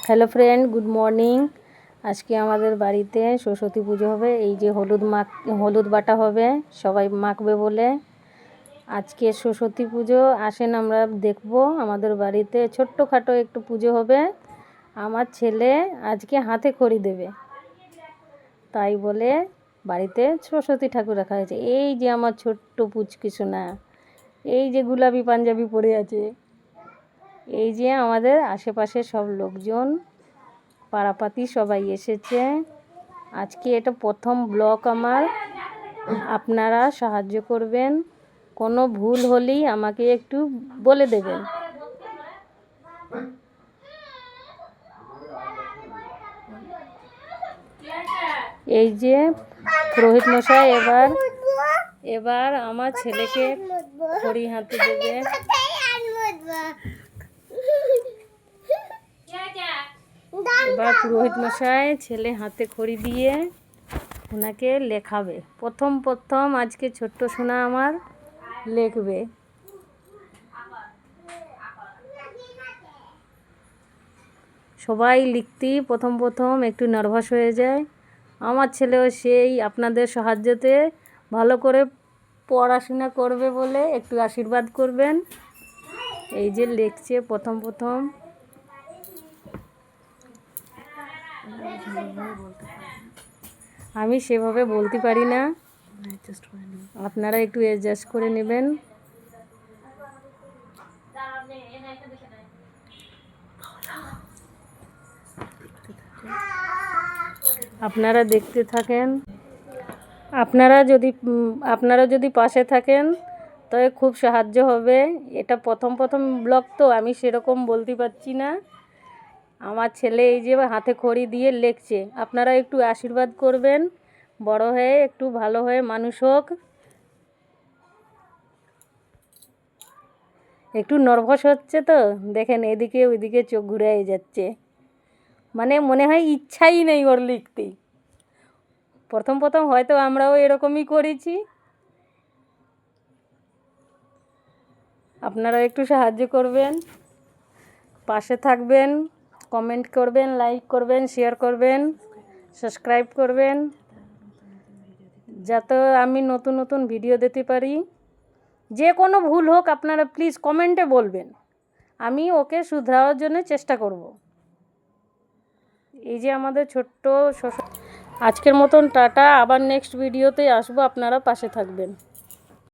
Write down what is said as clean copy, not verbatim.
Hello friend, good morning. আজকে আমাদের বাড়িতে সরস্বতী পুজো হবে। এই যে হলুদ বাটা হবে, সবাই মাখবে বলে। আজকে সরস্বতী পুজো, আসেন আমরা দেখব। আমাদের বাড়িতে ছোট্টখাটো একটু পুজো হবে। আমার ছেলে আজকে হাতে খড়ি দেবে, তাই বলে বাড়িতে সরস্বতী ঠাকুর রাখা হয়েছে। এই যে আমার ছোট্ট পুচকি সোনা, এই যে গোলাপি পাঞ্জাবি পরে আছে। এই যে আমাদের আশেপাশে সব লোকজন, পাড়াপাতি সবাই এসেছে। আজকে এটা প্রথম ব্লগ আমার, আপনারা সাহায্য করবেন। কোনো ভুল হলেই আমাকে একটু বলে দেবেন। এই যে পুরোহিত মশাই এবার আমার ছেলেকে খড়ি হাতে দেবে। এবার পুরোহিত মশাই ছেলে হাতে খড়ি দিয়ে ওনাকে লেখাবে। প্রথম আজকে ছোট্ট সোনা আমার লিখবে। সবাই লিখতেই প্রথম একটু নার্ভাস হয়ে যায়। আমার ছেলেও সেই আপনাদের সাহায্যতে ভালো করে পড়াশোনা করবে বলে একটু আশীর্বাদ করবেন। এই যে লিখছে প্রথম। আমি সেভাবে বলতে পারি না, আপনারা একটু অ্যাডজাস্ট করে নেবেন। আপনারা দেখতে থাকেন। আপনারা যদি পাশে থাকেন তবে খুব সাহায্য হবে। এটা প্রথম ব্লগ, তো আমি সেরকম বলতে পারছি না। আমার ছেলে এই যে হাতে খড়ি দিয়ে লিখছে, আপনারা একটু আশীর্বাদ করবেন, বড় হয়ে একটু ভালো হয়ে মানুষ হোক। একটু নার্ভাস হচ্ছে তো, দেখেন এদিকে ওইদিকে চোখ ঘুরে যাচ্ছে, মানে মনে হয় ইচ্ছাই নেই ওর লিখতে। প্রথম হয়তো আমরাও এরকমই করেছি। আপনারা একটু সাহায্য করবেন, পাশে থাকবেন, কমেন্ট করবেন, লাইক করবেন, শেয়ার করবেন, সাবস্ক্রাইব করবেন, যাতে আমি নতুন ভিডিও দিতে পারি। যে কোনো ভুল হোক আপনারা প্লিজ কমেন্টে বলবেন, আমি ওকে শুধরানোর জন্য চেষ্টা করব। এই যে আমাদের ছোট্ট আজকের মতন টাটা, আবার নেক্সট ভিডিওতে আসবো, আপনারা পাশে থাকবেন।